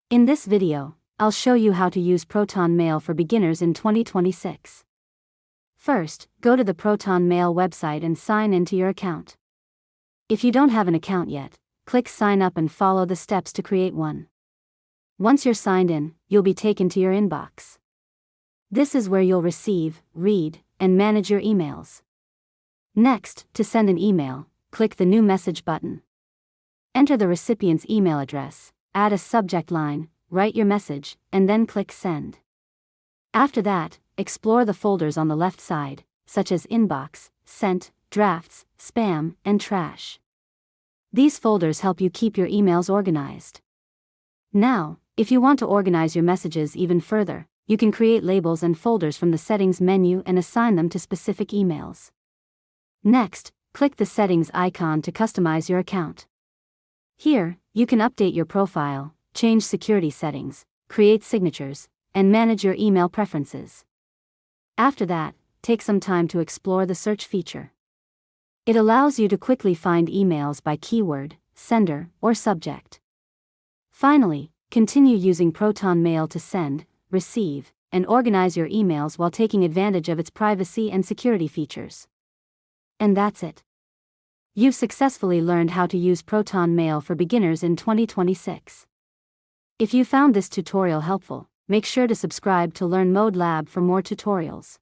In this video, I'll show you how to use Protonmail for beginners in 2026. First, go to the Protonmail website and sign into your account. If you don't have an account yet, click Sign Up and follow the steps to create one. Once you're signed in, you'll be taken to your inbox. This is where you'll receive, read, and manage your emails. Next, to send an email, click the New Message button. Enter the recipient's email address, add a subject line, write your message, and then click Send. After that, explore the folders on the left side, such as Inbox, Sent, Drafts, Spam, and Trash. These folders help you keep your emails organized. Now, if you want to organize your messages even further, you can create labels and folders from the Settings menu and assign them to specific emails. Next, click the Settings icon to customize your account. Here, you can update your profile, change security settings, create signatures, and manage your email preferences. After that, take some time to explore the search feature. It allows you to quickly find emails by keyword, sender, or subject. Finally, continue using Protonmail to send, receive, and organize your emails while taking advantage of its privacy and security features. And that's it. You've successfully learned how to use Protonmail for beginners in 2026. If you found this tutorial helpful, make sure to subscribe to LearnModelab for more tutorials.